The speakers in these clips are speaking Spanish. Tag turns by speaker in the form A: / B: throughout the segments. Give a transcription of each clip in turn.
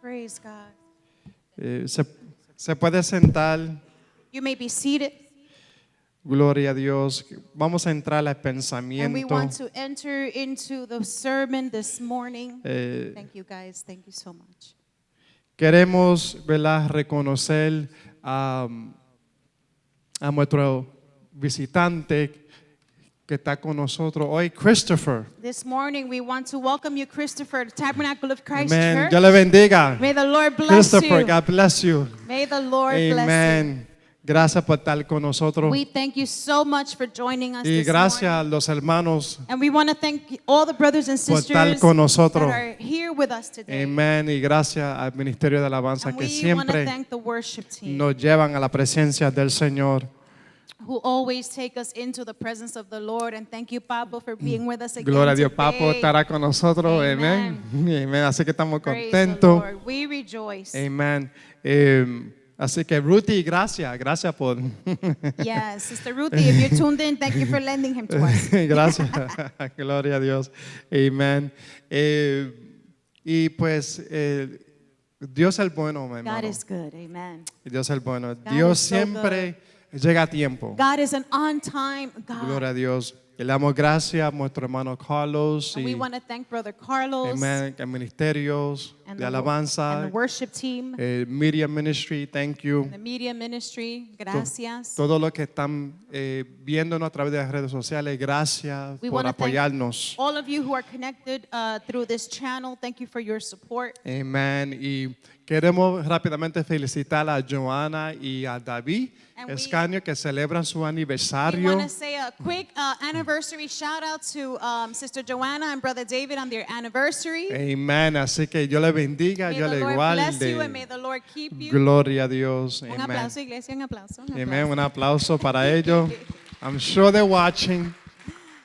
A: Praise God.
B: Se puede sentar.
A: You may be seated,
B: Gloria a Dios. Vamos a entrar al
A: and we
B: pensamiento.
A: want to enter into the sermon this morning.
B: Eh,
A: Thank you, guys. Thank you so much.
B: Queremos, ¿verdad?, reconocer a nuestro visitante que está con nosotros hoy, Christopher.
A: This morning, we want to welcome you, Christopher, to Tabernacle of Christ
B: Amen.
A: Church.
B: Dios le bendiga.
A: May the Lord bless
B: Christopher,
A: you.
B: God bless you.
A: May the Lord bless
B: Amen. Gracias por estar con
A: you.
B: nosotros.
A: We thank you so much for joining us
B: Y
A: this
B: gracias a
A: morning.
B: los hermanos.
A: And we want to thank all the brothers and
B: Por estar
A: sisters
B: con
A: that
B: nosotros.
A: are here with us today.
B: Amen. Y gracias al Ministerio de Alabanza
A: And
B: que
A: we want to
B: siempre
A: thank the worship team
B: nos llevan a la presencia del Señor.
A: who always take us into the presence of the Lord. And thank you, Pablo, for being with us again
B: Gloria a Dios,
A: today.
B: Papo estará con nosotros. Amén.
A: Amen.
B: Amén. Así que estamos
A: Praise the
B: contentos.
A: Lord. We rejoice.
B: Amén. Así que Ruthie, gracias por.
A: Yes, Sister Ruthie, if you're tuned in, thank you for lending him to us.
B: Gracias. Gloria a Dios. Amén. Y pues Dios es bueno, mi
A: God
B: hermano.
A: is good. Amen.
B: Dios es bueno.
A: God
B: Dios
A: is so
B: siempre llega a tiempo.
A: God is an on-time God.
B: Gloria a Dios. Le damos gracias a nuestro hermano Carlos
A: And we
B: y
A: want to thank Brother Carlos
B: amén, a ministerios
A: and
B: de
A: the
B: alabanza,
A: worship team,
B: Media Ministry, thank you.
A: the media ministry. Gracias.
B: Todos los que están viéndonos a través de las redes sociales, gracias
A: We
B: por
A: wanna thank
B: apoyarnos.
A: All of you who are connected through this channel, thank you for your support.
B: Amén. Y queremos rápidamente felicitar a Joana y a David
A: And we-
B: Escaño que celebran su
A: We
B: aniversario.
A: want to say a quick anniversary shout out to Sister Joanna and Brother David on their anniversary.
B: Amén. Así que Dios le bendiga,
A: May
B: Dios
A: the
B: le
A: Lord bless you and may
B: guarde.
A: the Lord keep you.
B: Gloria a Dios.
A: Un
B: Amén.
A: aplauso, iglesia, un aplauso. Un
B: Amén.
A: aplauso.
B: Un aplauso para ellos. I'm sure they're watching.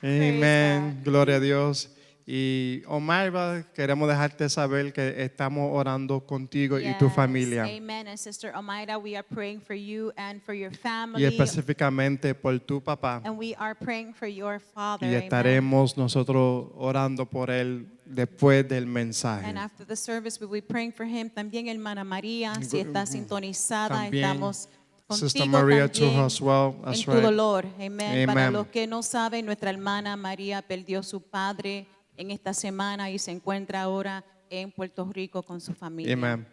B: Amen.
A: God.
B: Gloria a Dios. Y Omar, queremos dejarte saber que estamos orando contigo y tu
A: Yes,
B: familia.
A: Amen. And Sister Omaira, we are praying for you and for your family.
B: Y específicamente por tu papá.
A: And we are praying for your father.
B: Y
A: Amen.
B: estaremos nosotros orando por él después del mensaje.
A: And after the service, we'll be praying for him. También hermana María, si está sintonizada,
B: También
A: estamos contigo
B: Sister Maria too
A: también
B: as well.
A: en
B: That's
A: tu
B: right.
A: dolor. Amen. Para
B: Amen.
A: los que no saben, nuestra hermana María perdió su padre en esta semana y se encuentra ahora en Puerto Rico con su familia.
B: Amen.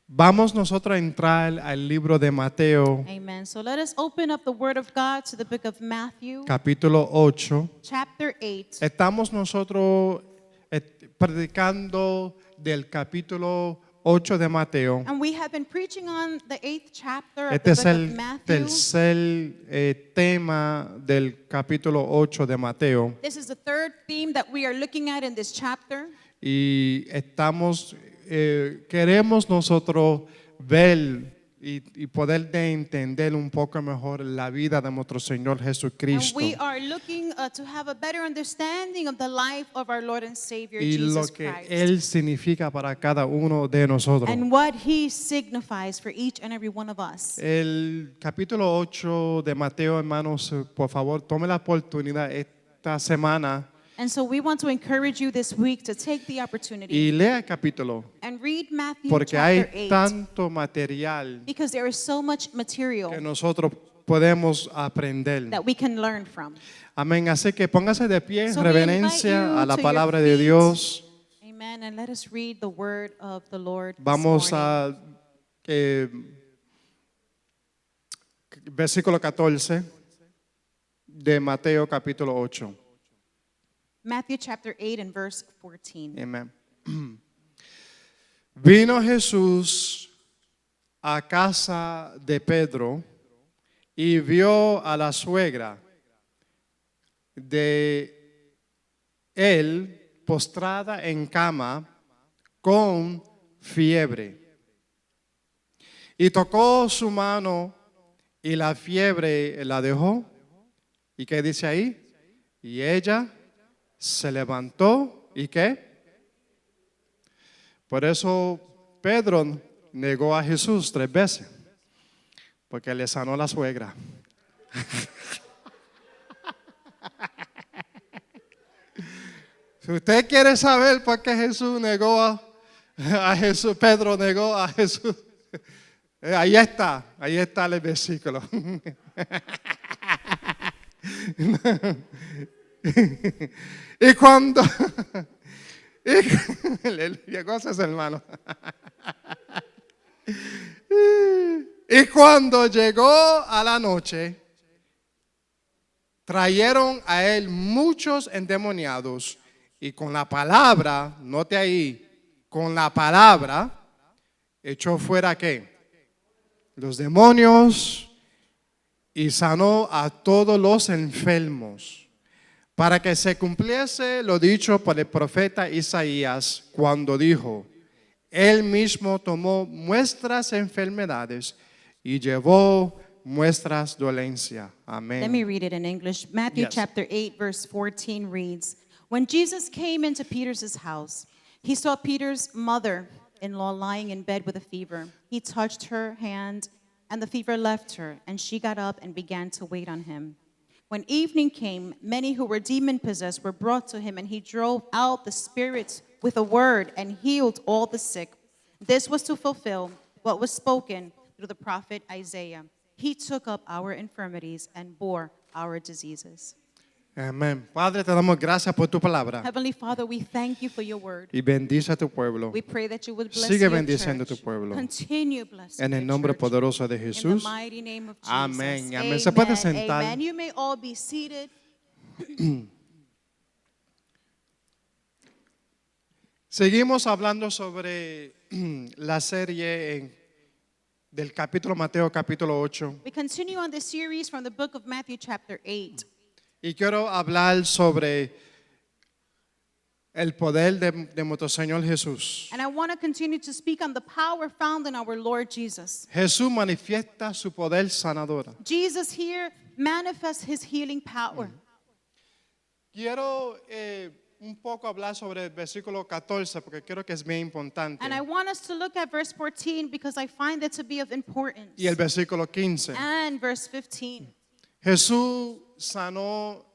B: Vamos nosotros a entrar al libro de Mateo,
A: Amen. So let us open up the Word of God to the book of Matthew,
B: capítulo 8.
A: chapter 8.
B: Estamos nosotros predicando del capítulo 8 de Mateo.
A: And we have been preaching on the 8th chapter of
B: Este
A: the
B: es
A: book of
B: el
A: Matthew.
B: tercer tema del capítulo 8 de Mateo.
A: This is the third theme that we are looking at in this chapter.
B: Y estamos, queremos nosotros ver y poder de entender un poco mejor la vida de nuestro Señor
A: And
B: Jesucristo
A: we are looking to have a better understanding of the life of our Lord and Savior
B: y lo
A: Jesus
B: que
A: Christ.
B: Él significa para cada uno de nosotros.
A: And what He signifies for each and every one of us.
B: El capítulo 8 de Mateo, hermanos, por favor, tome la oportunidad esta semana
A: And so we want to encourage you this week to take the opportunity
B: y lea el capítulo,
A: and read Matthew
B: porque
A: chapter
B: hay
A: 8.
B: tanto material
A: Because there is so much
B: que
A: material
B: nosotros podemos aprender.
A: that we can learn from.
B: Amén. Así que póngase de pie en
A: So we invite
B: reverencia
A: you
B: a la
A: to your
B: palabra de
A: feet.
B: Dios.
A: Amen. And let us read the word of the Lord this
B: Vamos
A: morning.
B: a versículo 14 de Mateo capítulo 8.
A: Matthew chapter 8 and verse 14.
B: Amén. Vino Jesús a casa de Pedro y vio a la suegra de él postrada en cama con fiebre. Y tocó su mano y la fiebre la dejó. ¿Y qué dice ahí? Y ella se levantó y ¿qué? Por eso Pedro negó a Jesús 3 veces, porque le sanó la suegra. Si usted quiere saber por qué Jesús negó A Jesús, Pedro negó a Jesús. Ahí está el versículo. Y cuando, aleluya, cosas, hermano. Y cuando llegó a la noche, trajeron a él muchos endemoniados y con la palabra, note ahí, con la palabra, echó fuera ¿qué? Los demonios y sanó a todos los enfermos, para que se cumpliese lo dicho por el profeta Isaías cuando dijo: Él mismo tomó nuestras enfermedades y llevó nuestras dolencias.
A: Let me
B: Amén.
A: read it in English. Matthew
B: Yes.
A: chapter 8, verse 14 reads, When Jesus came into Peter's house, he saw Peter's mother-in-law lying in bed with a fever. He touched her hand, and the fever left her, and she got up and began to wait on him. When evening came, many who were demon-possessed were brought to him, and he drove out the spirits with a word and healed all the sick. This was to fulfill what was spoken through the prophet Isaiah. He took up our infirmities and bore our diseases.
B: Amén. Padre, te damos gracias por tu palabra
A: Heavenly Father, we thank you for your word.
B: y bendice a tu pueblo.
A: We pray that you would bless
B: Sigue
A: your
B: bendiciendo
A: church.
B: tu pueblo.
A: Continue blessing
B: En el
A: your
B: nombre
A: church.
B: poderoso de
A: In the
B: Jesús.
A: mighty name of Jesus.
B: Amén. Amén.
A: Amen.
B: Se puede sentar.
A: Amen. You may all be seated.
B: Seguimos hablando sobre la serie del capítulo Mateo, capítulo 8.
A: We continue on this series from the book of Matthew chapter 8.
B: Y quiero hablar sobre el poder de nuestro Señor Jesús.
A: And I want to continue to speak on the power found in our Lord Jesus.
B: Jesús manifiesta su poder sanador.
A: Jesus here manifests his healing power.
B: Quiero un poco hablar sobre el versículo 14 porque creo que es bien importante.
A: And I want us to look at verse 14 because I find it to be of importance.
B: Y el versículo 15.
A: And verse 15.
B: Jesús sanó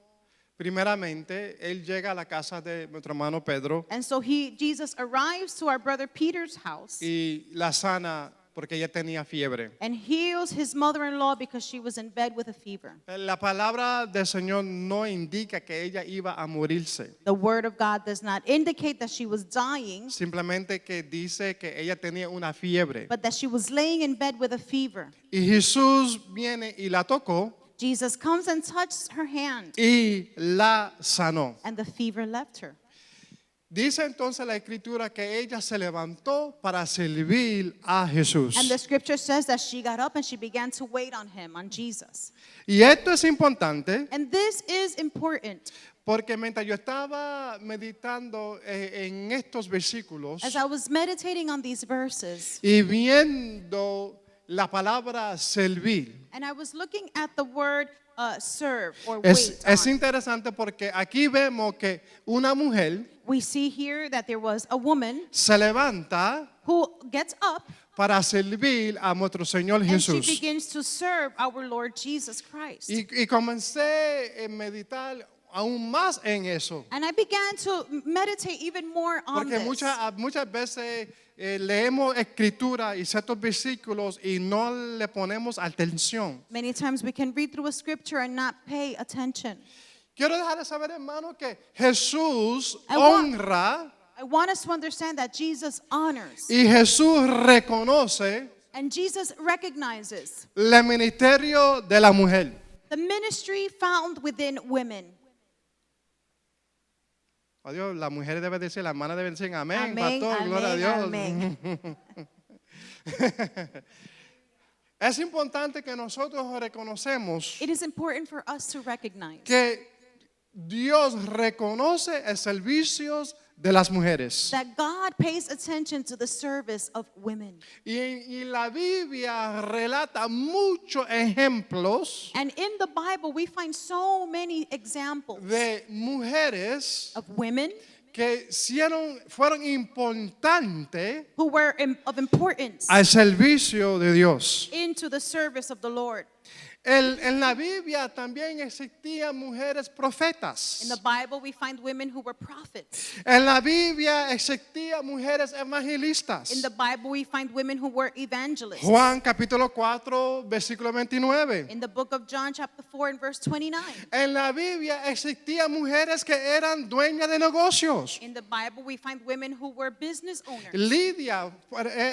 B: primeramente, él llega a la casa de nuestro hermano Pedro
A: And so Jesus arrives to our brother Peter's house
B: y la sana porque ella tenía fiebre.
A: and heals his mother-in-law because she was in bed with a fever.
B: La palabra del Señor no indica que ella iba a morirse,
A: The word of God does not indicate that she was dying,
B: simplemente que dice que ella tenía una fiebre.
A: but that she was laying in bed with a fever.
B: Y Jesús viene y la tocó
A: Jesus comes and touches her hand,
B: y la sanó.
A: and the fever left her.
B: Dice entonces la escritura que ella se levantó para servir a Jesús.
A: And the scripture says that she got up and she began to wait on him, on Jesus.
B: Y esto es importante
A: And this is important.
B: porque mientras yo estaba meditando en estos versículos
A: As I was meditating on these verses,
B: y viendo la palabra servir,
A: and I was looking at the word serve or
B: es
A: wait on.
B: interesante porque aquí vemos que una mujer
A: We see here that there was a woman
B: se levanta
A: who gets up
B: para servir a nuestro Señor
A: and she
B: Jesús.
A: begins to serve our Lord Jesus Christ.
B: Y comencé a meditar aún más en eso.
A: And I began to meditate even more on
B: Porque
A: this.
B: muchas veces leemos escritura y ciertos versículos y no le ponemos atención.
A: Many times we can read through a scripture and not pay attention.
B: Quiero dejarles saber, hermano, que Jesús
A: I want-
B: honra
A: I want us to understand that Jesus honors
B: y Jesús reconoce
A: and Jesus recognizes
B: el ministerio de la mujer.
A: the ministry found within women.
B: Oh, Dios, la mujer debe decir, la hermana debe decir amén,
A: Amén,
B: pastor, gloria a
A: amén,
B: Dios.
A: amén.
B: Es importante que nosotros reconocemos
A: It is important for us to recognize
B: que Dios reconoce el servicio de las mujeres.
A: that God pays attention to the service of women.
B: Y la Biblia relata muchos ejemplos
A: And in the Bible, we find so many examples
B: de mujeres
A: of women
B: que fueron importantes
A: who were of importance
B: al servicio de Dios.
A: into the service of the Lord.
B: En la Biblia también existían mujeres profetas.
A: In the Bible, we find women who were prophets.
B: En la Biblia existían mujeres evangelistas.
A: In the Bible, we find women who were evangelists.
B: Juan capítulo 4, versículo 29.
A: In the book of John, chapter 4, and verse 29.
B: En la Biblia existían mujeres que eran dueñas de negocios.
A: In the Bible, we find women who were business owners.
B: Lidia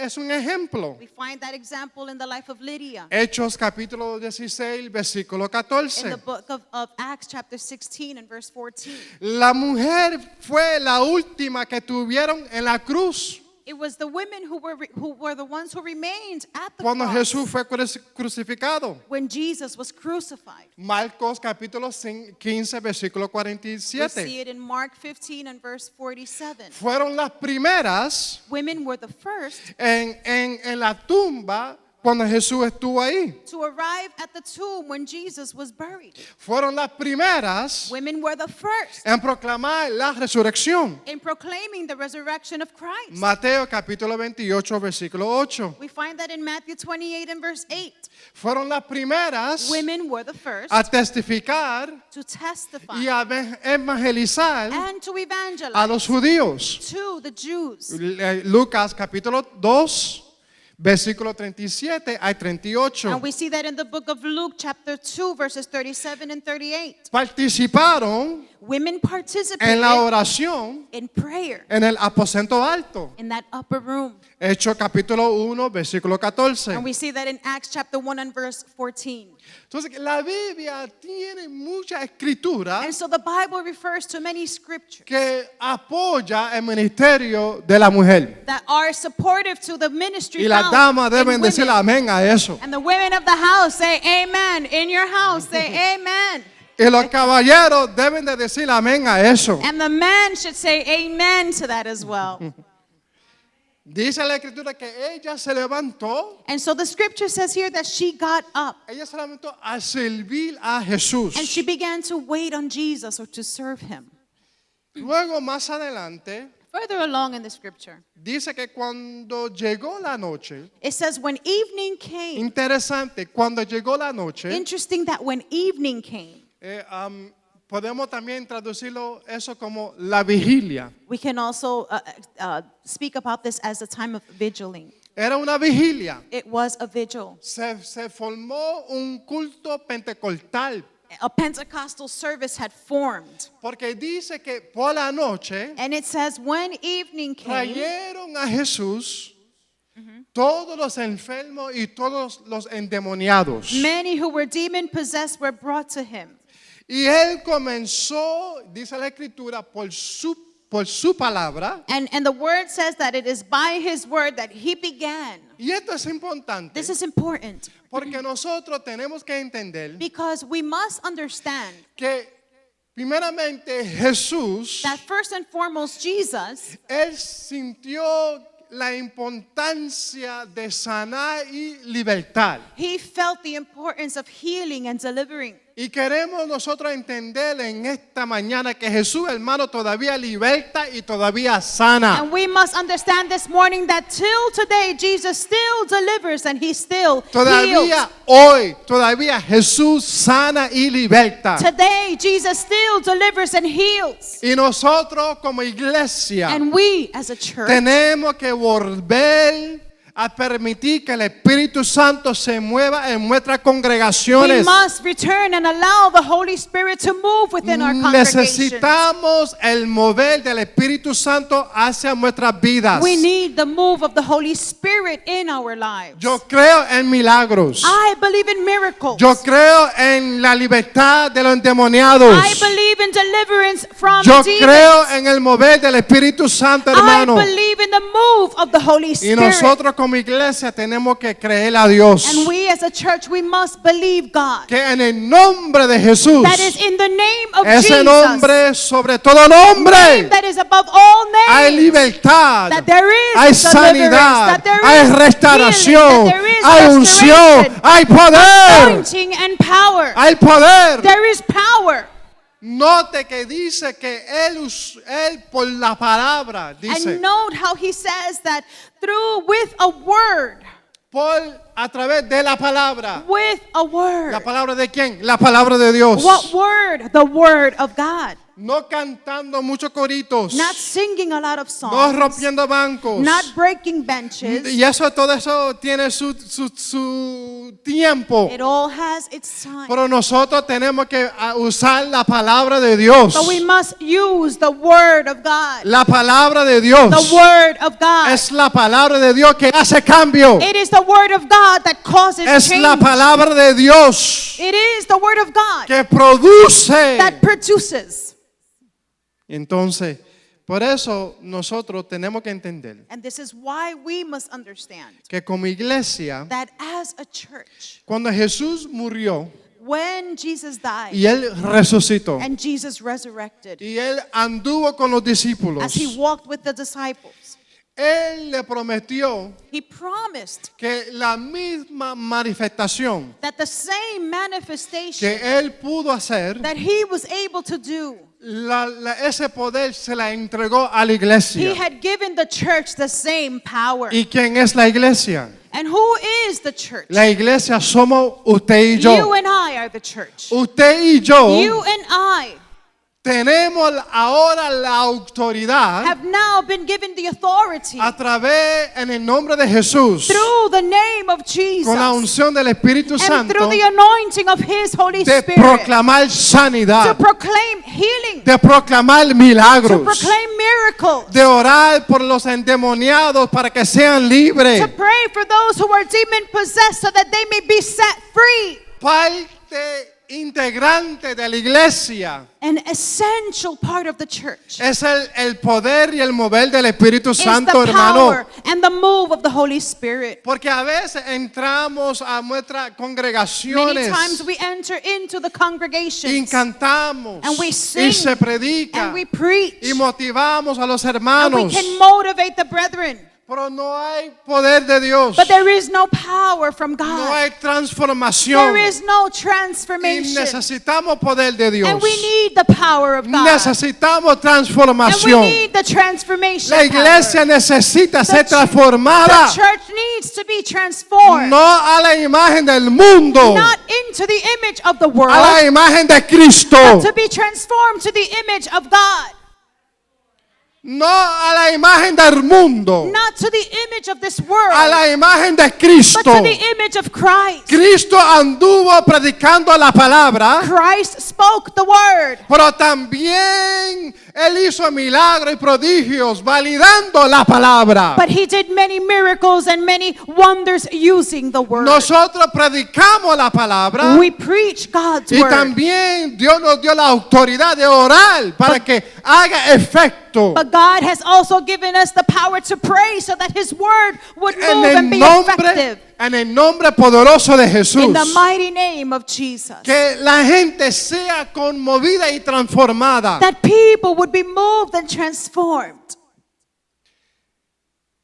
B: es un ejemplo.
A: We find that example in the life of Lydia.
B: Hechos capítulo 16, versículo
A: In
B: 14.
A: the book of Acts, chapter 16, and verse 14.
B: La mujer fue la última que tuvieron en la cruz
A: It was the women who were the ones who remained at the
B: cuando
A: cross
B: Jesús fue crucificado.
A: when Jesus was crucified.
B: Marcos capítulo 15, versículo
A: We see
B: 47.
A: it in Mark 15 and verse 47.
B: Fueron las primeras
A: Women were the first
B: en la tumba cuando Jesús estuvo ahí.
A: to arrive at the tomb when Jesus was buried.
B: Fueron las primeras
A: Women were the first
B: en proclamar la resurrección.
A: in proclaiming the resurrection of Christ.
B: Mateo capítulo 28, versículo 8.
A: We find that in Matthew 28 and verse 8.
B: Fueron las primeras
A: Women were the first
B: a testificar
A: to testify
B: y a evangelizar
A: and to
B: a
A: evangelize
B: los judíos.
A: to the Jews.
B: Lucas capítulo 2, versículo 37 al 38.
A: And we see that in the book of Luke, chapter 2, verses 37 and 38.
B: Participaron
A: Women
B: en
A: participated
B: la oración
A: in prayer
B: en el aposento alto.
A: in that upper room.
B: Hechos capítulo 1, versículo 14.
A: And we see that in Acts chapter 1 and verse 14.
B: Entonces, la Biblia tiene mucha escritura
A: And so the Bible refers to many scriptures
B: que apoya el ministerio de la mujer.
A: that are supportive to the ministry
B: Y las
A: found
B: damas
A: in
B: deben decir
A: women.
B: amén a eso.
A: And the women of the house say amen. In your house, say amen.
B: Y los caballeros deben de decir amén a eso.
A: And the men should say amen to that as well.
B: Dice la escritura que ella se levantó,
A: And so the scripture says here that she got up
B: ella se levantó a servir a
A: and
B: Jesús.
A: she began to wait on Jesus or to serve him.
B: Luego más adelante
A: Further along in the scripture,
B: dice que cuando llegó la noche,
A: it says when evening came,
B: interesante, cuando llegó la noche,
A: interesting that when evening came,
B: podemos también traducirlo eso como la vigilia.
A: we can also speak about this as a time of vigiling.
B: Era una vigilia.
A: It was a vigil.
B: Se formó un culto pentecostal
A: A Pentecostal service had formed.
B: porque dice que por la noche
A: And it says when evening came,
B: trajeron a Jesús todos los enfermos y todos los endemoniados.
A: many who were demon possessed were brought to him.
B: Y él comenzó, dice la escritura, por su palabra.
A: And the word says that it is by his word that he began.
B: Y esto es importante
A: This is important
B: porque nosotros tenemos que entender
A: because we must understand
B: que primeramente Jesús,
A: that first and foremost, Jesus,
B: él sintió la importancia de sanar y libertar.
A: he felt the importance of healing and delivering.
B: Y queremos nosotros entender en esta mañana que Jesús, hermano, todavía liberta y todavía sana.
A: And we must understand this morning that till today, Jesus still delivers and he still
B: Todavía
A: heals.
B: hoy, todavía Jesús sana y liberta.
A: Today, Jesus still delivers and heals.
B: Y nosotros como iglesia
A: And we, as a church,
B: tenemos que volver a permitir que el Espíritu Santo se mueva en nuestras
A: we
B: congregaciones.
A: must return and allow the Holy Spirit to move within our congregation.
B: Necesitamos el mover del Espíritu Santo hacia nuestras vidas.
A: We need the move of the Holy Spirit in our lives.
B: Yo creo en milagros.
A: I believe in miracles.
B: Yo creo en la libertad de los endemoniados.
A: I believe in deliverance from
B: Yo
A: demons.
B: creo en el mover del Espíritu Santo, hermano.
A: I believe in the move of the Holy
B: Y
A: Spirit.
B: nosotros como iglesia tenemos que creer a Dios.
A: And we as a church, we must believe God.
B: Que en el nombre de Jesús,
A: That is in the name of
B: ese
A: Jesus.
B: nombre sobre todo
A: Name
B: nombre,
A: that is above all
B: hay
A: names.
B: libertad,
A: That there is
B: hay
A: deliverance,
B: sanidad,
A: that there
B: hay
A: is
B: restauración,
A: healing, that there is
B: hay unción,
A: restoration,
B: hay poder,
A: anointing and power.
B: hay poder.
A: There is power.
B: Note que dice que él por la palabra, dice,
A: And note how he says that through with a word,
B: por a través de la palabra.
A: with a word.
B: ¿La palabra de quién? La palabra de Dios.
A: What word? The word of God.
B: No cantando muchos coritos.
A: Not singing a lot of
B: No
A: songs.
B: rompiendo bancos.
A: Not breaking benches.
B: Y todo eso tiene su tiempo.
A: It all has its time.
B: Pero nosotros tenemos que usar la palabra de Dios.
A: But we must use the word of God.
B: La palabra de Dios
A: The word of God.
B: es la palabra de Dios que hace cambio.
A: It is the word of God that causes
B: Es
A: change.
B: la palabra de Dios
A: It is the word of God
B: que produce.
A: that produces.
B: Entonces, por eso nosotros tenemos que entender
A: And this is why we must understand
B: que como iglesia,
A: that as a church,
B: cuando Jesús murió
A: when Jesus died
B: y Él resucitó
A: and Jesus resurrected,
B: y Él anduvo con los discípulos,
A: as he walked with the disciples,
B: Él le prometió
A: he promised
B: que la misma manifestación
A: that the same manifestation
B: que Él pudo hacer,
A: that he was able to do,
B: ese poder se la entregó a la
A: he
B: iglesia.
A: had given the church the same power.
B: ¿Y quién es la iglesia?
A: And who is the church?
B: La iglesia somos usted y
A: You
B: yo.
A: and I are the church.
B: Usted y yo
A: You and I
B: tenemos ahora la autoridad
A: have now been given the authority
B: a través en el nombre de Jesús,
A: through the name of Jesus
B: con la unción del Espíritu
A: and
B: Santo,
A: through the anointing of his Holy
B: de
A: Spirit
B: proclamar
A: to
B: sanidad,
A: proclaim healing,
B: de proclamar
A: to
B: milagros,
A: proclaim miracles,
B: de orar por los endemoniados para que sean
A: to
B: libres.
A: pray for those who are demon possessed so that they may be set free.
B: Parte integrante de la iglesia
A: An essential part of the church
B: es el poder y el mover del Espíritu
A: is
B: Santo,
A: the
B: hermano.
A: power and the move of the Holy Spirit.
B: Porque a veces entramos a nuestras
A: Many
B: congregaciones
A: times we enter into the
B: y
A: congregations
B: cantamos
A: and we
B: y
A: sing
B: se predica
A: and we preach
B: y motivamos a los
A: and we
B: hermanos,
A: can motivate the brethren.
B: pero no hay poder de Dios,
A: But there is no power from
B: no
A: God.
B: hay transformación
A: There is no
B: y
A: transformation.
B: necesitamos poder de Dios,
A: And we need the power of God.
B: necesitamos
A: And we
B: transformación.
A: need the transformation
B: La iglesia
A: power.
B: necesita ser
A: The
B: transformada,
A: church needs to be transformed.
B: no a la imagen del mundo,
A: Not into the image of the
B: a
A: world,
B: la imagen de Cristo,
A: but to be transformed to the image of God.
B: no a la imagen del mundo,
A: Not to the image of this
B: a
A: world,
B: la imagen de
A: but
B: Cristo.
A: to the image of Christ.
B: Cristo anduvo predicando la palabra,
A: Christ spoke the word,
B: pero también Él hizo milagros y prodigios validando la palabra.
A: but he did many miracles and many wonders using the word.
B: Nosotros predicamos la palabra
A: We preach God's
B: y
A: word.
B: también Dios nos dio la autoridad de orar para que haga efecto.
A: But God has also given us the power to pray so that his word would
B: En
A: move and be effective.
B: en el nombre poderoso de
A: In
B: Jesús.
A: the mighty name of Jesus.
B: Que la gente sea conmovida y transformada.
A: That people would be moved and transformed.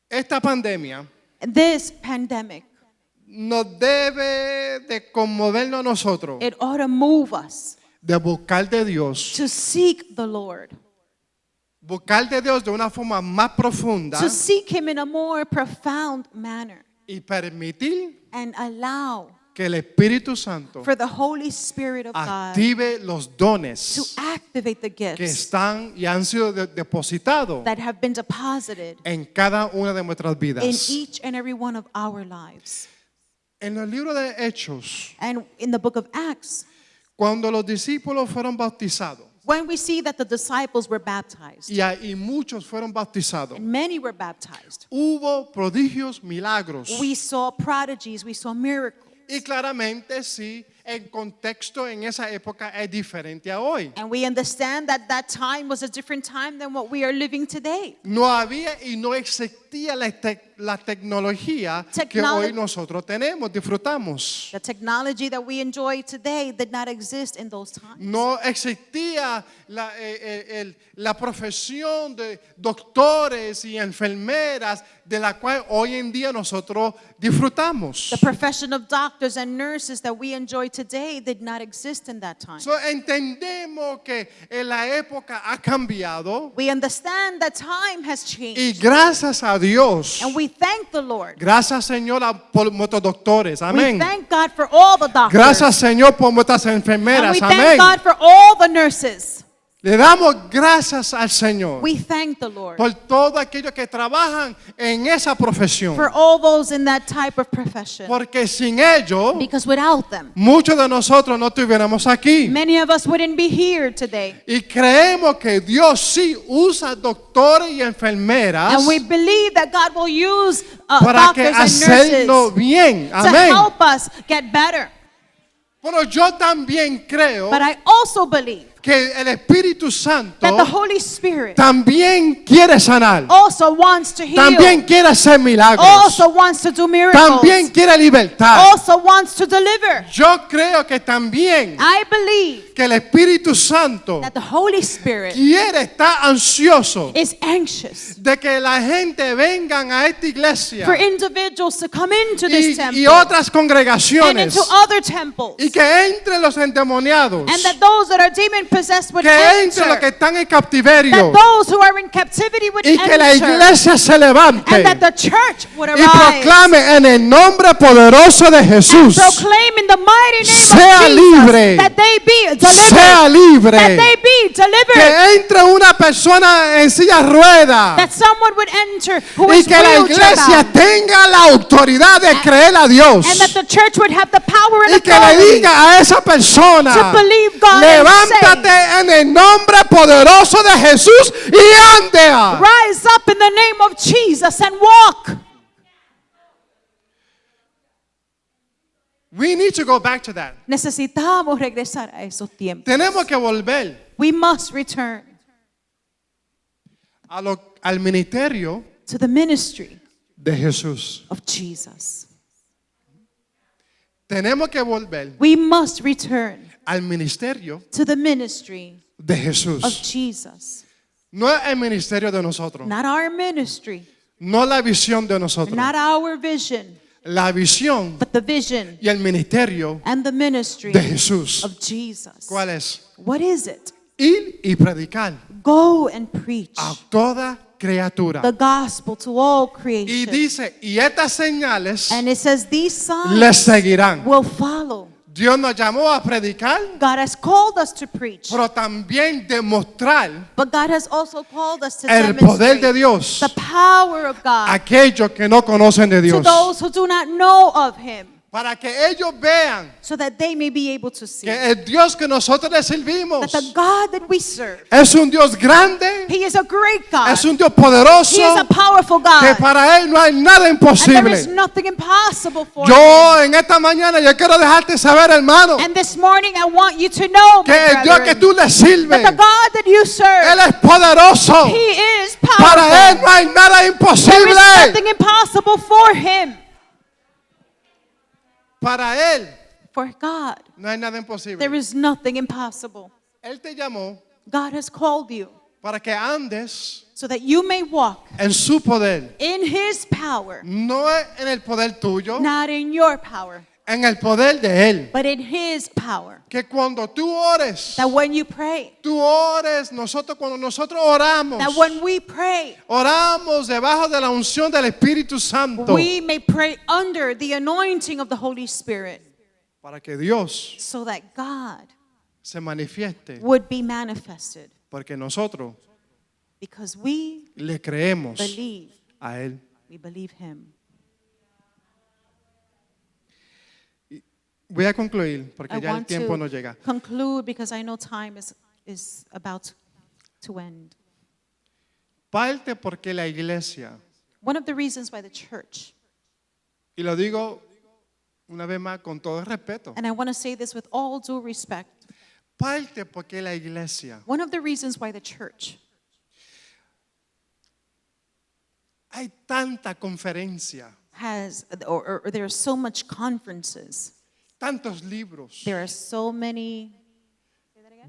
B: Esta pandemia
A: This pandemic,
B: nos debe de conmovernos a nosotros,
A: it ought to move us
B: de buscar de Dios,
A: to seek the Lord,
B: buscar de Dios de una forma más profunda
A: to seek him in a more profound manner
B: y permitir
A: and allow
B: que el Espíritu Santo
A: for the Holy Spirit of God
B: active los
A: to
B: dones
A: activate the
B: que
A: gifts
B: están y han sido depositados
A: that have been deposited
B: en cada una de nuestras
A: in
B: vidas.
A: each and every one of our lives.
B: En el libro de Hechos,
A: And in the book of Acts,
B: cuando los discípulos fueron bautizados,
A: when we see that the disciples were baptized,
B: y muchos fueron bautizados,
A: and many were baptized,
B: hubo prodigios, milagros.
A: we saw prodigies, we saw miracles.
B: Y claramente sí, el contexto en esa época es diferente a hoy.
A: And we understand that that time was a different time than what we are living today.
B: No había y no existía la tecnología que hoy nosotros tenemos, disfrutamos.
A: The technology that we enjoy today did not exist in those times.
B: No existía la profesión de doctores y enfermeras de la cual hoy en día nosotros disfrutamos.
A: The profession of doctors and nurses that we enjoy today today did not exist in that time.
B: So, entendemos que en la época ha cambiado
A: We understand that time has
B: y
A: changed.
B: gracias a Dios,
A: And we thank the Lord.
B: gracias Señor por nuestros doctores,
A: We
B: amén.
A: thank God for all the doctors.
B: Gracias Señor por nuestras
A: And
B: enfermeras,
A: we
B: amén.
A: thank God for all the nurses.
B: Le damos gracias al Señor
A: We thank the Lord
B: por todos aquellos que trabajan en esa profesión.
A: for all those in that type of profession.
B: Porque sin ellos,
A: Because without them,
B: muchos de nosotros no estuviéramos aquí.
A: many of us wouldn't be here today.
B: Y creemos que Dios sí usa doctores y enfermeras
A: And we believe that God will use
B: para que
A: doctors and
B: hacerlo
A: nurses
B: bien.
A: to
B: Amén.
A: help us get better.
B: Pero yo también creo
A: But I also believe
B: que el Espíritu Santo
A: that the Holy Spirit
B: también quiere sanar.
A: also wants to heal,
B: También quiere hacer milagros.
A: also wants to do miracles,
B: También quiere libertar.
A: also wants to deliver.
B: Yo creo que también
A: I believe
B: que el Espíritu Santo
A: that the Holy Spirit
B: quiere estar ansioso
A: is anxious
B: de que la gente vengan a esta iglesia
A: for individuals to come into this temple
B: y otras
A: and
B: congregaciones
A: into other temples,
B: y que entre los endemoniados,
A: and that those that are demon possessed would
B: que entre los que
A: enter,
B: están en cautiverio
A: that those who are in captivity would
B: y que la
A: enter,
B: iglesia se levante
A: and that the church would
B: y
A: arise
B: proclame en el nombre poderoso de
A: and
B: Jesús:
A: proclaim in the mighty name
B: sea
A: of Jesus
B: libre,
A: that they be
B: sea
A: delivered, that
B: libre,
A: they be delivered,
B: que entre una persona en silla de ruedas
A: that someone would enter who
B: y
A: is
B: que la iglesia
A: wheelchair-bound,
B: tenga la autoridad de creer a Dios
A: and that the church would have the power and
B: y que le
A: authority
B: diga a esa persona:
A: to believe God and
B: levántate en el nombre poderoso de Jesús y ande.
A: rise up in the name of Jesus and walk.
B: We need to go back to that.
A: Necesitamos regresar a esos tiempos.
B: Tenemos que volver
A: We must return
B: al ministerio
A: to the ministry
B: de Jesús.
A: of Jesus.
B: Tenemos que volver
A: We must return
B: al ministerio
A: to the ministry
B: de
A: of
B: Jesús.
A: Jesus.
B: No es el ministerio de nosotros,
A: Not our ministry,
B: no la visión de nosotros.
A: not our vision,
B: La visión
A: but the vision
B: y el ministerio
A: and the ministry
B: de Jesús.
A: of Jesus.
B: ¿Cuál es?
A: What is it?
B: Ir y predicar
A: Go and preach
B: a toda criatura.
A: the gospel to all
B: Y
A: creation.
B: dice, y estas señales
A: And it says these
B: les
A: signs
B: seguirán.
A: will follow.
B: Dios nos llamó a predicar,
A: God has called us to preach,
B: pero también demostrar
A: but God has also called us to
B: el poder de
A: demonstrate
B: Dios
A: the power of God
B: a aquellos que no conocen de
A: to
B: Dios.
A: those who do not know of Him,
B: Para que ellos vean
A: so that they may be able to see
B: que el Dios que nosotros le servimos
A: that the God that we serve,
B: es un Dios grande,
A: He is a great God.
B: es un Dios poderoso,
A: He is a powerful
B: que
A: God.
B: para Él no hay nada
A: And there is
B: imposible.
A: nothing impossible for Him.
B: Yo en esta mañana yo quiero dejarte saber, hermano,
A: And this morning I want you to know,
B: que
A: my
B: el Dios que
A: brethren,
B: tú le sirves,
A: that the God that you
B: Él
A: serve,
B: es poderoso.
A: He is
B: Para Él
A: powerful.
B: no hay nada
A: There is
B: imposible.
A: nothing impossible for Him.
B: Para Él
A: For God,
B: no hay nada
A: there
B: imposible.
A: is nothing impossible.
B: Él te llamó
A: God has called you
B: para que andes
A: so that you may walk
B: en su poder.
A: in His power,
B: No es en el poder tuyo,
A: not in your power,
B: en el poder de Él.
A: but in His power.
B: Que cuando tú ores,
A: That when you pray,
B: cuando nosotros oramos,
A: that when we pray,
B: oramos debajo de la unción del Espíritu Santo
A: we may pray under the anointing of the Holy Spirit,
B: para que Dios
A: so that God
B: se manifieste,
A: would be manifested,
B: porque nosotros
A: because we
B: le creemos
A: believe,
B: a Él.
A: we believe Him.
B: Voy a concluir porque
A: I
B: ya el
A: want
B: tiempo no
A: to
B: llega.
A: conclude because I know time is about to end.
B: Parte porque la iglesia,
A: One of the reasons why the church,
B: y lo digo una vez más con todo el respeto,
A: and I want to say this with all due respect,
B: parte porque la iglesia,
A: one of the reasons why the church,
B: hay tanta conferencia,
A: has, or there are so much conferences,
B: tantos libros,
A: there are so many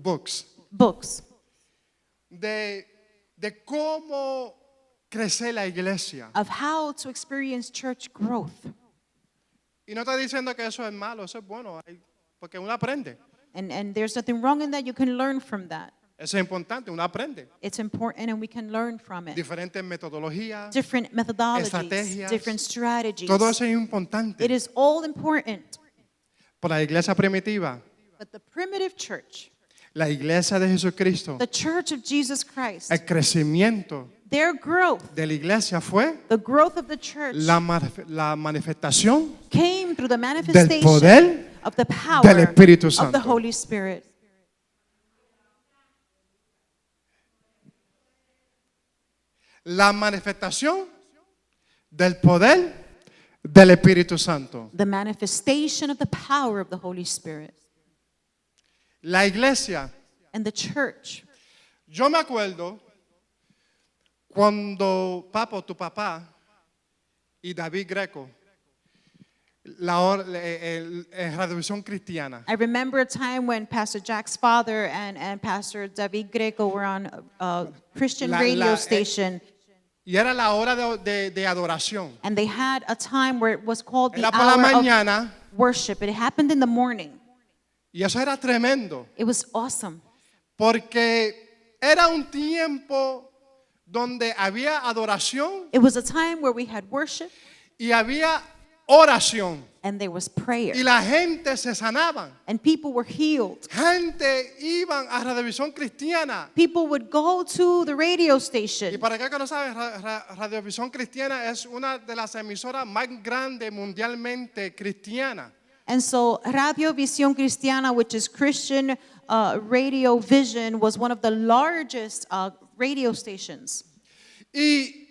B: books,
A: books
B: de cómo crecer la iglesia.
A: of how to experience church growth.
B: Y no estoy diciendo que eso es malo, eso es bueno. porque uno aprende.
A: And there's nothing wrong in that. You can learn from that.
B: Eso es importante, uno aprende.
A: It's important and we can learn from it.
B: Diferentes metodologías,
A: Different methodologies,
B: estrategias,
A: different strategies.
B: todo eso es importante.
A: It is all important.
B: Por la iglesia primitiva,
A: But the primitive church,
B: la iglesia de Jesucristo,
A: the church of Jesus Christ,
B: el crecimiento
A: their growth,
B: de la iglesia fue
A: the growth of the church
B: la manifestación
A: came through the
B: del
A: manifestation
B: poder
A: of the power
B: del Espíritu
A: of
B: Santo.
A: the Holy Spirit.
B: La manifestación del poder del Espíritu Santo.
A: The manifestation of the power of the Holy Spirit.
B: La iglesia,
A: And the church.
B: yo me acuerdo cuando tu papá y David Greco, en Radiovisión Cristiana,
A: I remember a time when Pastor Jack's father and Pastor David Greco were on a Christian radio station,
B: y era la hora de adoración.
A: and they had a time where it was called the
B: Era por la
A: hour of
B: mañana
A: worship. It happened in the morning.
B: y eso era tremendo
A: It was awesome
B: porque era un tiempo donde había adoración
A: It was a time where we had worship
B: y había oración
A: and there was prayer,
B: y la gente se sanaban.
A: and people were healed.
B: Gente iban a Radiovisión Cristiana.
A: People would go to the radio
B: Y
A: station.
B: para aquellos que no saben, Radiovisión Cristiana es una de las emisoras más grandes mundialmente cristiana.
A: And so Radio Visión Cristiana, which is Christian radio vision, was one of the largest radio stations.
B: Y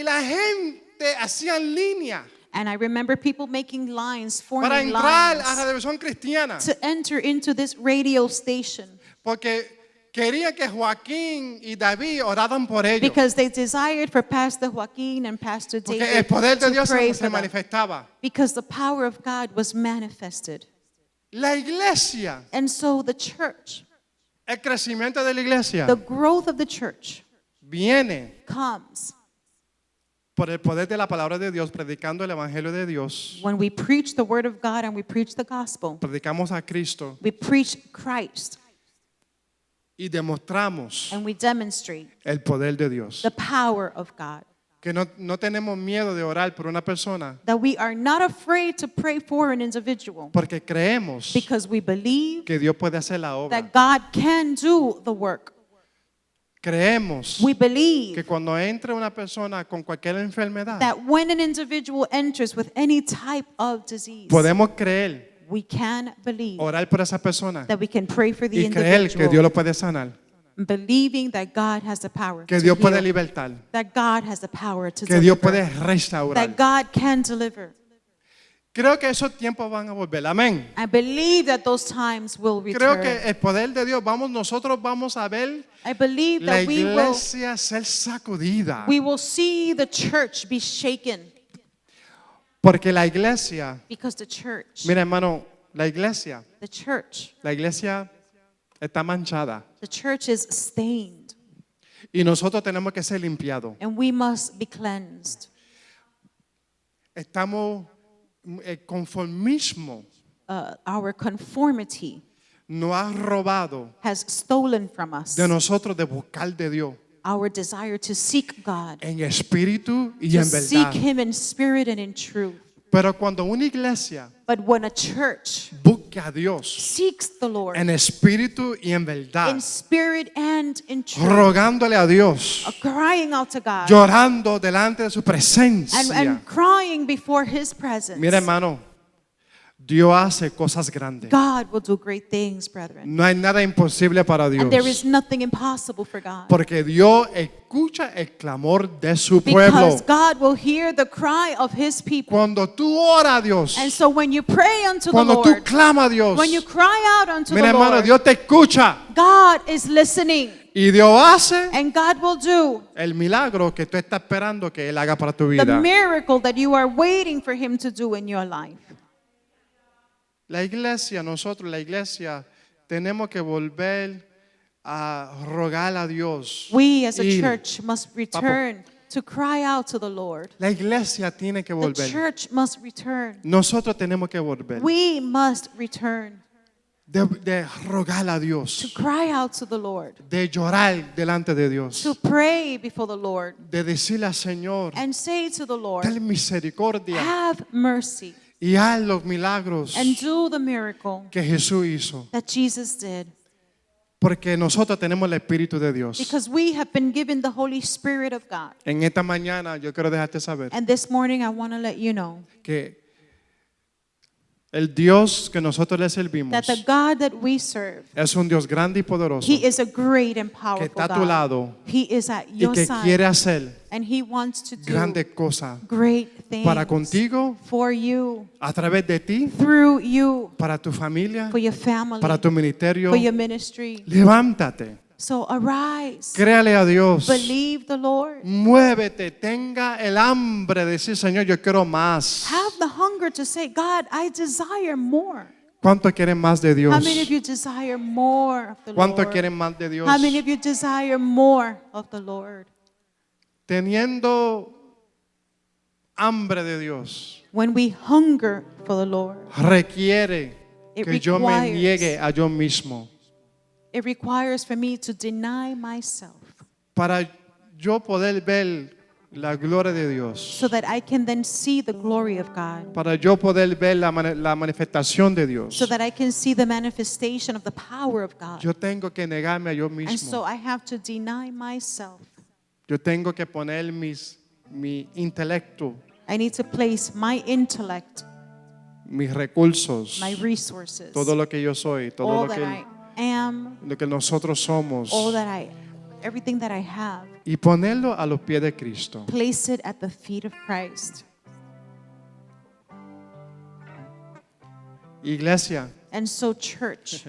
B: la gente hacía en línea
A: And I remember people making lines,
B: para
A: forming
B: entrar a
A: lines
B: Radiovisión Cristiana.
A: to enter into this radio station
B: Porque querían que Joaquín y David oraran por ellos.
A: because they desired for Pastor Joaquin and Pastor
B: Porque el
A: David
B: poder de
A: to
B: Dios
A: pray
B: se
A: for them,
B: manifestaba.
A: because the power of God was manifested.
B: La iglesia,
A: And so the church,
B: el crecimiento de la iglesia
A: the growth of the church
B: viene
A: comes
B: por el poder de la palabra de Dios, predicando el evangelio de Dios.
A: when we preach the word of God and we preach the gospel.
B: Predicamos a Cristo
A: We preach Christ
B: y demostramos
A: and we demonstrate
B: el poder de Dios.
A: the power of God.
B: Que no tenemos miedo de orar por una persona
A: That we are not afraid to pray for an individual
B: porque creemos
A: because we believe
B: que Dios puede hacer la obra.
A: that God can do the work.
B: Creemos
A: We believe
B: que cuando entra una persona con cualquier enfermedad,
A: that when an individual enters with any type of disease,
B: podemos creer,
A: we can believe
B: orar por esa persona
A: that we can pray for the
B: y creer que Dios
A: individual,
B: lo puede sanar,
A: believing that God has the power
B: que
A: to
B: Dios puede
A: heal,
B: libertar,
A: that God has the power to
B: que Dios puede
A: deliver,
B: restaurar.
A: that God can deliver.
B: Creo que esos tiempos van a volver. Amén.
A: I believe that those times will
B: Creo que
A: return.
B: el poder de Dios, nosotros vamos a ver
A: I believe
B: la
A: that
B: iglesia ser sacudida.
A: we will see the church be shaken
B: Porque la iglesia,
A: because the church,
B: mira hermano, la iglesia está manchada
A: the church is stained
B: y nosotros tenemos que ser limpiados.
A: and we must be cleansed.
B: Estamos, el conformismo
A: Our conformity
B: nos ha robado
A: has stolen from us
B: de nosotros de buscar de Dios
A: our desire to seek God,
B: en espíritu y
A: to
B: en
A: seek
B: verdad.
A: Him in spirit and in truth.
B: Pero cuando una iglesia
A: But when a church
B: busca a Dios
A: seeks the Lord
B: en espíritu y en verdad,
A: in spirit and in truth,
B: rogándole a Dios,
A: crying out to God
B: llorando delante de su presencia.
A: and crying before His presence,
B: Mira hermano, Dios hace cosas grandes.
A: God will do great things, brethren.
B: No hay nada imposible para
A: And there is
B: Dios.
A: nothing impossible for God.
B: Porque Dios escucha el clamor de su pueblo.
A: Because God will hear the cry of His people.
B: Cuando tú oras a Dios,
A: And so when you pray unto the
B: cuando tú
A: Lord,
B: clamas a Dios,
A: when you cry out unto
B: mira
A: the
B: hermano,
A: Lord,
B: Dios te escucha
A: God is listening.
B: y Dios hace
A: And God will do
B: el milagro que tú estás esperando que Él haga para tu
A: the
B: vida.
A: miracle that you are waiting for Him to do in your life.
B: La iglesia, tenemos que volver a rogar a Dios.
A: We as a
B: Ir.
A: church must return to cry out to the Lord.
B: La iglesia tiene que
A: The
B: volver.
A: church must return.
B: Nosotros tenemos que volver.
A: We must return.
B: de rogar a
A: to
B: Dios,
A: cry out to the Lord,
B: de llorar delante de Dios,
A: to pray before the Lord,
B: de decirle al Señor,
A: and say to the Lord,
B: ten misericordia
A: have mercy,
B: y haz los milagros
A: and do the miracle
B: que Jesús hizo.
A: that Jesus did.
B: Porque nosotros tenemos el Espíritu de Dios.
A: Because we have been given the Holy Spirit of God.
B: En esta mañana yo quiero dejarte saber
A: And this morning I want to let you know
B: que el Dios que nosotros le servimos
A: that the God that we serve,
B: es un Dios grande y poderoso
A: He is a great and
B: que
A: powerful
B: está a tu
A: God.
B: lado
A: He is at
B: y
A: your
B: que
A: side,
B: quiere hacer
A: and He wants to do
B: grandes cosas
A: great things
B: para contigo,
A: for you,
B: a través de ti,
A: through you,
B: para tu familia,
A: for your family,
B: para tu ministerio.
A: for your ministry.
B: Levántate,
A: So arise,
B: créale a Dios,
A: believe the Lord,
B: muévete, tenga el hambre de decir, Señor, yo quiero más.
A: have the hunger to say, God, I desire more.
B: ¿Cuántos quieren más de Dios?
A: How many of you desire more of the
B: ¿Cuántos
A: Lord?
B: quieren más de Dios?
A: How many of you desire more of the Lord?
B: Teniendo hambre de Dios,
A: When we hunger for the Lord,
B: requiere
A: It
B: que yo me
A: requires-
B: niegue a yo mismo
A: it requires for me to deny myself
B: para yo poder ver la gloria de Dios,
A: so that I can then see the glory of God,
B: para yo poder ver la manifestación de Dios.
A: so that I can see the manifestation of the power of God.
B: Yo tengo que negarme a yo
A: And so
B: mismo.
A: I have to deny myself.
B: Yo tengo que poner mi intelecto,
A: I need to place my intellect,
B: mis recursos,
A: my resources,
B: todo lo que yo soy, todo
A: all
B: lo
A: that
B: que,
A: I am,
B: lo que nosotros somos,
A: everything that I have,
B: y ponerlo a los pies de Cristo.
A: place it at the feet of Christ.
B: Iglesia,
A: And so, church,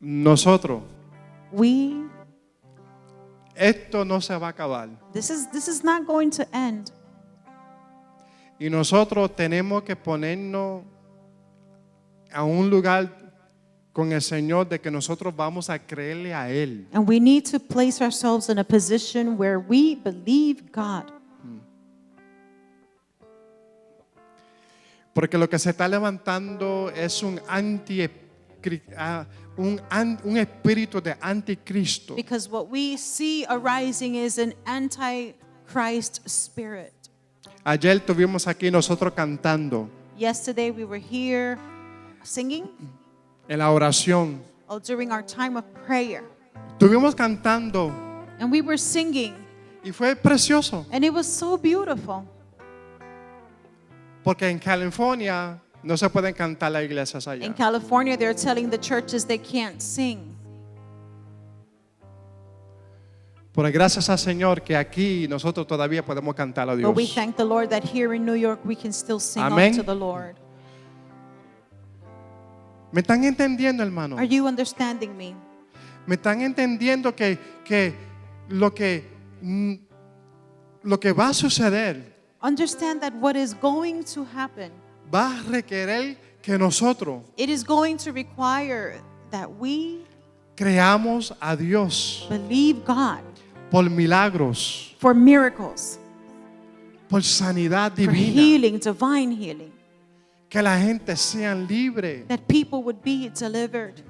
B: nosotros, esto no se va a acabar.
A: this is not going to end.
B: Y nosotros tenemos que ponernos a un lugar con el Señor de que nosotros vamos a creerle a Él.
A: And we need to place ourselves in a position where we believe God.
B: Porque lo que se está levantando es un espíritu de anticristo.
A: Because what we see arising is an anti-Christ spirit.
B: Ayer estuvimos aquí nosotros cantando
A: Yesterday we were here singing
B: en la oración.
A: during our time of prayer.
B: Estuvimos cantando
A: And we were singing,
B: y fue precioso.
A: and it was so beautiful.
B: Porque en California no se pueden cantar las iglesias allá.
A: In California, they're telling the churches they can't sing.
B: Pero gracias al Señor que aquí nosotros todavía podemos cantar a Dios.
A: But we thank the Lord that here in New York we can still sing
B: Amén.
A: unto the Lord.
B: ¿Me están entendiendo, hermano?
A: Are you understanding me?
B: ¿Me están entendiendo que lo que va a suceder
A: Understand that what is going to happen,
B: va a requerir que nosotros
A: it is going to require that we
B: creamos a Dios
A: believe God
B: por milagros,
A: for miracles,
B: por sanidad
A: for
B: divina,
A: healing, divine healing,
B: que la gente sea libre.
A: that people would be delivered.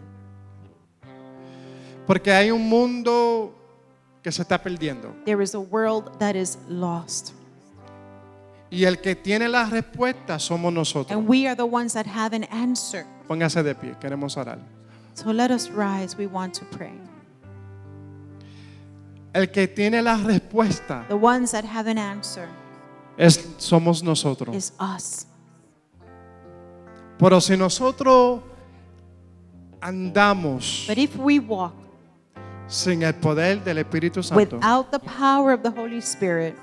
B: Porque hay un mundo que se está perdiendo.
A: There is a world that is lost,
B: Y el que tiene la respuesta somos nosotros.
A: and we are the ones that have an answer.
B: Póngase de pie, queremos orar.
A: So let us rise. We want to pray.
B: El que tiene la respuesta
A: The ones that have an answer
B: somos nosotros.
A: is us.
B: Pero si nosotros andamos
A: But if we walk
B: sin el poder del Espíritu Santo,
A: without the power of the Holy Spirit,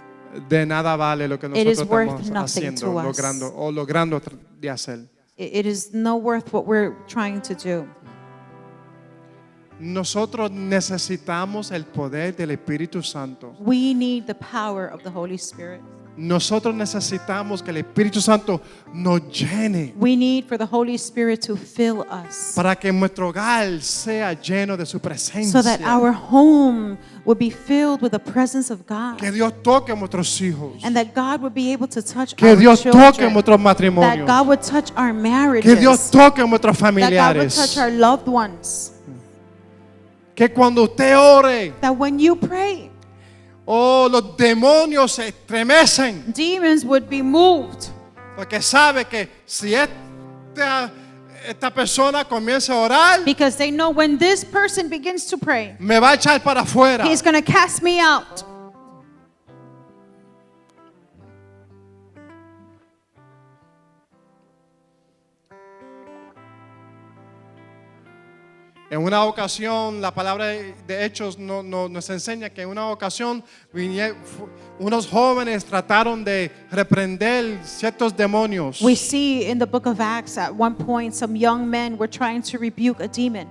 B: de nada vale lo que
A: It is
B: nosotros
A: worth
B: estamos
A: nothing
B: haciendo,
A: to us.
B: logrando de hacer.
A: it is no worth what we're trying to do.
B: Nosotros necesitamos el poder del Espíritu Santo
A: We need the power of the Holy Spirit
B: nosotros necesitamos que el Espíritu Santo nos llene
A: We need for the Holy Spirit to fill us
B: para que nuestro hogar sea lleno de su
A: so
B: presencia.
A: that our home would be filled with the presence of God.
B: Que Dios toque a nuestros hijos.
A: And that God would be able to touch
B: Que
A: our
B: Dios toque
A: children.
B: nuestros
A: That
B: matrimonios.
A: God would touch our marriages.
B: Que Dios toque a nuestros
A: That God would
B: familiares.
A: touch our loved ones.
B: Que cuando usted ore,
A: That when you pray,
B: oh, los demonios se estremecen.
A: demons would be moved.
B: Porque sabe que si esta persona comienza a orar,
A: Because they know when this person begins to pray,
B: me va a echar para afuera.
A: he's going to cast me out.
B: En una ocasión, la palabra de Hechos nos enseña que en una ocasión unos jóvenes trataron de reprender ciertos demonios.
A: We see in the book of Acts at one point some young men were trying to rebuke a demon.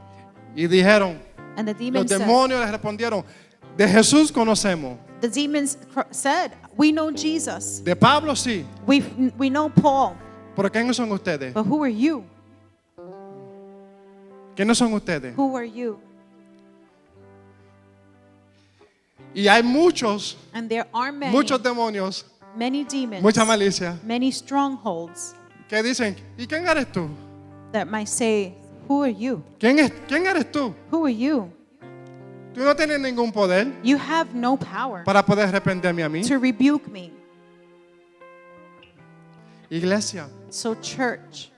B: Y dijeron,
A: And the
B: los
A: demon said,
B: demonios les respondieron, de Jesús conocemos,
A: the demons said, we know Jesus.
B: de Pablo sí,
A: We know Paul.
B: pero ¿quiénes son ustedes?
A: But who are you?
B: ¿Quiénes son ustedes?
A: Who are you?
B: Y hay muchos
A: And there are
B: muchos demonios,
A: many demons,
B: mucha malicia,
A: many strongholds
B: que dicen, ¿y quién eres tú?
A: that might say, who are you?
B: ¿Quién eres tú?
A: Who are you?
B: Tú no tienes ningún poder
A: You have no power
B: para poder reprenderme a mí.
A: to rebuke me.
B: Iglesia,
A: So church,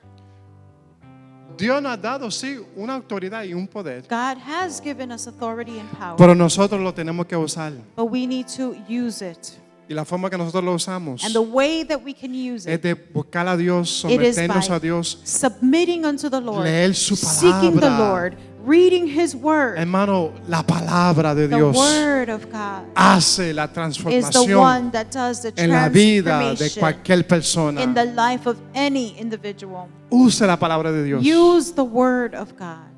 B: Dios nos ha dado sí una autoridad y un poder,
A: God has given us authority and power,
B: pero nosotros lo tenemos que usar.
A: but we need to use it.
B: Y la forma que nosotros lo usamos
A: And the way that we can use
B: es
A: it,
B: de buscar a Dios,
A: it is
B: someternos
A: by
B: a Dios,
A: submitting unto the Lord,
B: leer su
A: seeking the
B: palabra.
A: Lord, reading His Word.
B: Hermano, la palabra de
A: The
B: Dios
A: Word of God
B: hace la
A: is the
B: transformación
A: one that does the
B: en la vida de
A: transformation
B: cualquier persona.
A: in the life of any individual.
B: Use la palabra de Dios.
A: Use the Word of God.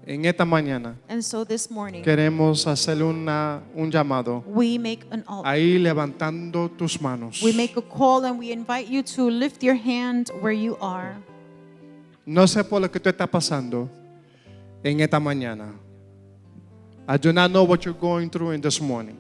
B: En esta mañana
A: And so this morning,
B: queremos hacer un llamado.
A: we make an altar.
B: Ahí levantando tus manos.
A: We make a call and we invite you to lift your hand where you are.
B: No sé por lo que tú estás pasando en esta mañana. I do not know what you're going through in this morning.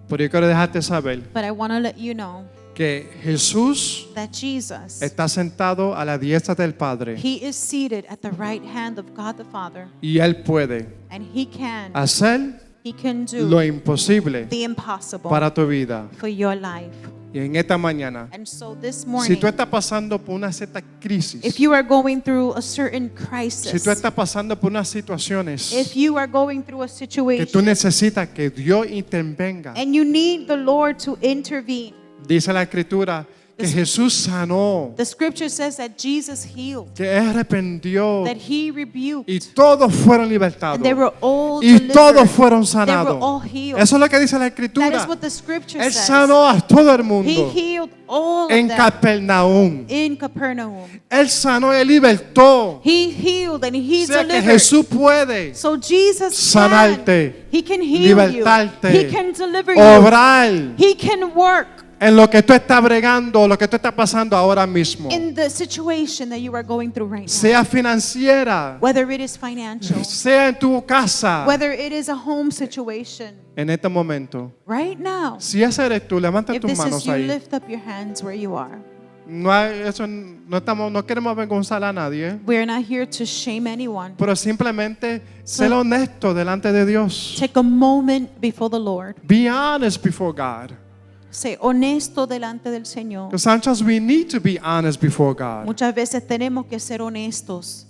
B: Pero yo quiero dejarte saber
A: But I want to let you know
B: que Jesús
A: that Jesus,
B: está sentado a la diestra del Padre
A: He is seated at the right hand of God the Father,
B: y Él puede
A: and He can
B: hacer
A: do
B: lo imposible
A: the impossible
B: para tu vida.
A: for your life.
B: Y en esta mañana,
A: And so this
B: si
A: morning,
B: tú estás pasando por una cierta crisis,
A: if you are going through a certain
B: si
A: crisis,
B: tú estás pasando por unas situaciones
A: if you are going through a
B: que tú
A: situation
B: necesitas que Dios intervenga,
A: and you need the Lord to intervene,
B: dice la Escritura que Jesús sanó,
A: the scripture says that Jesus healed,
B: que Él reprendió
A: that He rebuked,
B: y todos fueron libertados
A: and they were all
B: y
A: delivered.
B: todos fueron
A: They were
B: sanados.
A: all healed.
B: Eso es lo que dice la
A: That
B: Escritura.
A: is what the scripture
B: Él
A: says.
B: sanó a todo el
A: He
B: mundo
A: healed all of
B: en
A: them
B: Capernaum.
A: in Capernaum.
B: Él sanó y libertó.
A: He healed and He
B: O sea que
A: delivered.
B: Jesús puede
A: So Jesus
B: sanarte,
A: can. He can heal
B: libertarte,
A: you. He can deliver you.
B: obrar
A: He can work
B: en lo que tú estás bregando, lo que tú estás pasando ahora mismo,
A: in the situation that you are going through right now.
B: sea financiera,
A: Whether it is financial,
B: sea en tu casa,
A: whether it is a home situation,
B: en este momento.
A: right now.
B: Si ese eres tú, levanta
A: If
B: tus
A: this is
B: manos
A: you,
B: ahí.
A: lift up your hands where you are.
B: No queremos avergonzar a nadie,
A: We are not here to shame anyone.
B: pero simplemente ser honesto delante de Dios.
A: Take a moment before the Lord.
B: Be honest before God.
A: Sé honesto delante del Señor.
B: Because sometimes we need to be honest before God.
A: Muchas veces tenemos que ser honestos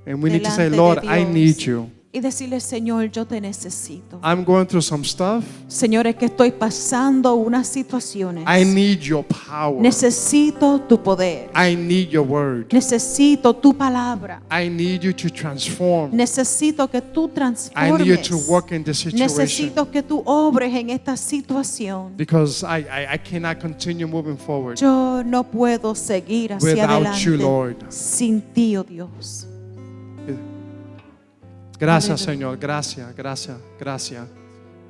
B: And we need to say,
A: delante de
B: Lord, I
A: Dios.
B: need you.
A: y decirle, Señor, yo te necesito.
B: I'm going through some stuff.
A: Señor, es que estoy pasando unas situaciones.
B: I need your power.
A: Necesito tu poder.
B: I need your word.
A: Necesito tu palabra.
B: I need you to transform.
A: Necesito que tú
B: I need you
A: transformes.
B: to work in this situation.
A: Necesito que tú obres en esta situación.
B: Because I cannot continue moving forward
A: Yo no puedo seguir hacia
B: without
A: adelante
B: you, Lord.
A: sin ti, oh Dios.
B: Gracias,
A: Aleluya.
B: Señor. Gracias, gracias, gracias.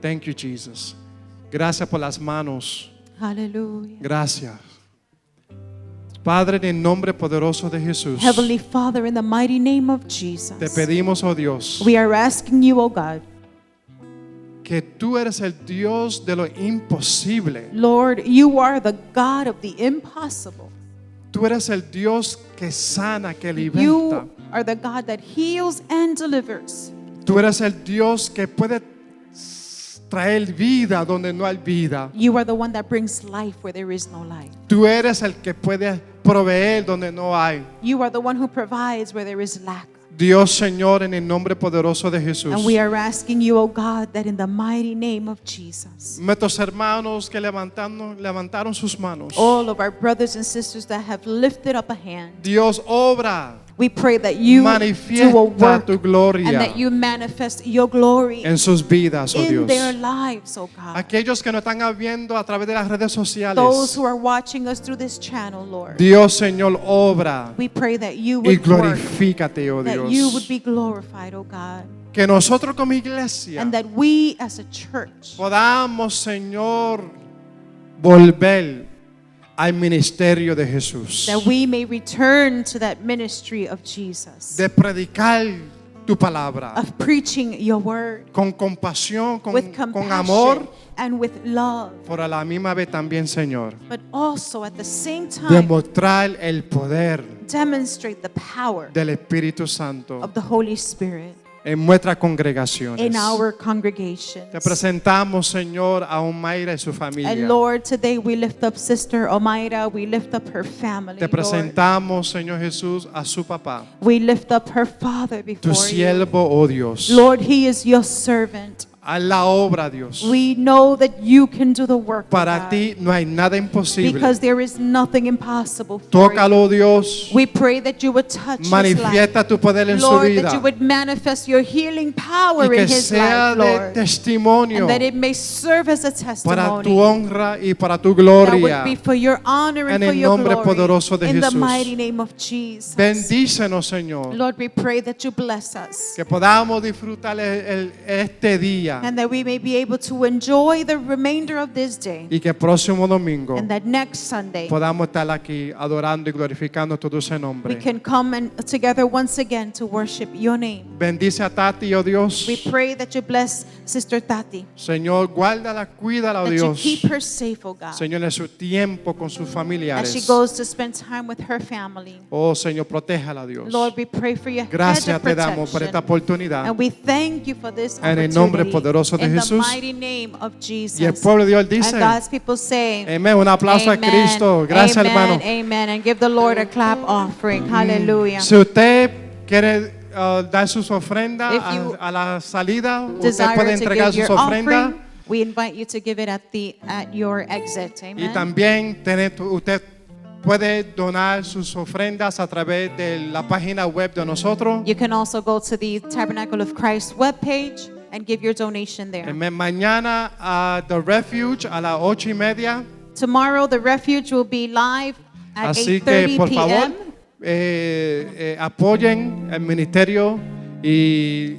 B: Thank you, Jesus. Gracias por las manos.
A: Hallelujah.
B: Gracias. Padre, en el nombre poderoso de Jesús,
A: Heavenly Father, in the mighty name of
B: te
A: Jesus,
B: pedimos, oh Dios,
A: we are asking you, oh God,
B: que tú eres el Dios de lo imposible.
A: Lord, you are the God of the impossible.
B: Tú eres el Dios que sana, que liberta.
A: You are the God that heals and delivers.
B: Tú eres el Dios que puede traer vida donde no hay vida.
A: You are the one that brings life where there is no life.
B: Tú eres el que puede proveer donde no hay.
A: You are the one who provides where there is lack.
B: Dios, Señor, en el nombre poderoso de Jesús.
A: And we are asking you, oh God, that in the mighty name of Jesus,
B: Nuestros hermanos que levantaron sus manos.
A: all of our brothers and sisters that have lifted up a hand,
B: Dios, obra,
A: we pray that you do a
B: manifiesta
A: work
B: tu
A: and
B: gloria
A: that you manifest your glory
B: en sus vidas, oh
A: in their
B: Dios.
A: lives, oh God.
B: Aquellos que nos están viendo a través de las redes
A: Those
B: sociales.
A: who are watching us through this channel, Lord,
B: Dios, Señor, obra
A: we pray that you
B: y
A: would work,
B: glorifícate, oh
A: that you would
B: Dios.
A: be glorified, oh God,
B: Que nosotros como iglesia
A: and that we as a church
B: podamos, Señor, volver al ministerio de Jesús,
A: that we may return to that ministry of Jesus,
B: de predicar tu palabra
A: of preaching your word
B: con compasión,
A: with
B: con
A: compassion
B: amor,
A: and with love,
B: pero a la misma vez también, Señor,
A: but also at the same time
B: demostrar el poder
A: demonstrate the power
B: del Espíritu Santo
A: of the Holy Spirit
B: en nuestras congregaciones.
A: in our congregations.
B: Te presentamos, Señor, a Omaira y su familia.
A: And Lord, today we lift up Sister Omaira, we lift up her family,
B: Te
A: Lord.
B: presentamos, Señor Jesús, a su papá,
A: We lift up her father
B: tu
A: before you.
B: siervo, oh Dios.
A: Lord, he is your servant.
B: Haz la obra, Dios.
A: We know that you can do the work, oh
B: Para
A: God,
B: ti no hay nada imposible.
A: because there is nothing impossible for you.
B: Tócalo, Dios.
A: We pray that you would touch his
B: Manifiesta
A: life.
B: tu poder en su
A: Lord,
B: vida.
A: that you would manifest your healing
B: Y
A: power
B: que
A: in his
B: sea
A: life,
B: de
A: Lord.
B: testimonio
A: And that it may serve as a
B: para tu
A: testimony.
B: honra y para tu
A: That
B: gloria.
A: would be for your honor and
B: En
A: for
B: el
A: your
B: nombre
A: glory.
B: poderoso de
A: In the
B: Jesús.
A: mighty name of Jesus.
B: Bendícenos, Señor.
A: Lord, we pray that you bless us.
B: Que podamos disfrutar este día
A: And that we may be able to enjoy the remainder of this day.
B: y que el próximo domingo
A: And that next Sunday
B: podamos estar aquí adorando y glorificando tu dulce
A: we
B: nombre.
A: can come together once again to worship your name.
B: Bendice a Tati, oh Dios.
A: We pray that you bless Sister Tati.
B: Señor, guárdala, cuídala, oh
A: That you
B: Dios.
A: keep her safe, oh God.
B: Señor, en su tiempo con sus
A: As she
B: familiares.
A: goes to spend time with her family.
B: Oh, Señor, protéjala, Dios.
A: Lord, we pray for your hedge
B: Gracias
A: of
B: te damos por esta
A: protection.
B: oportunidad.
A: And we thank you for this
B: En el
A: opportunity.
B: nombre poderoso de
A: in
B: Jesús.
A: the mighty name of Jesus.
B: Y el pueblo de Dios dice,
A: And God's people say,
B: amén, un aplauso a
A: Amen,
B: Cristo. Gracias,
A: amen,
B: hermano.
A: Amen. And give the Lord a clap offering. Hallelujah.
B: Si usted quiere dar sus ofrendas
A: If you
B: a la salida, usted
A: Desire
B: puede
A: to
B: entregar
A: give
B: sus
A: your
B: ofrendas.
A: offering, we invite you to give it at your exit.
B: Y
A: Amen.
B: también usted puede donar sus ofrendas a través de la página web de nosotros.
A: You can also go to the Tabernacle of Christ webpage and give your donation there.
B: Amén. Mañana a The Refuge a las 8:30.
A: Tomorrow, the refuge will be live at
B: Así que
A: 8:30
B: por favor
A: p.m.
B: apoyen el ministerio y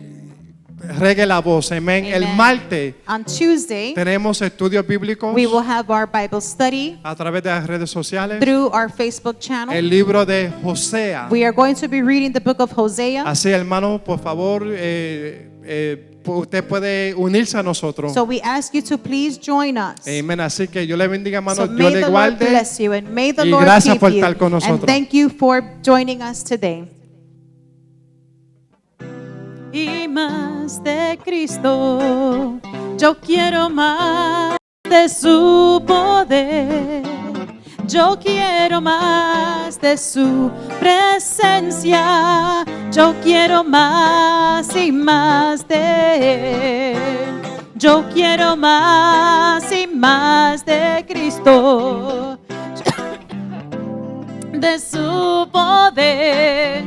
B: regue la voz. Amén. El
A: Amen.
B: martes
A: On Tuesday,
B: tenemos estudios bíblicos
A: we will have our Bible study
B: a través de las redes sociales.
A: through our Facebook channel.
B: El libro de Josea.
A: We are going to be reading the book of Hosea.
B: Así, hermano, por favor, usted puede unirse a nosotros.
A: So we ask you to please join us.
B: Amén. Así que yo le bendiga, hermano.
A: So
B: Dios
A: may
B: le
A: the Lord
B: guarde.
A: bless you and may the
B: Y
A: Lord
B: gracias
A: keep
B: por
A: you.
B: estar con
A: And
B: nosotros.
A: thank you for joining us today. Y más de Cristo, yo quiero más de su poder. Yo quiero más de su presencia. Yo quiero más y más de Él. Yo quiero más y más de Cristo. De su poder.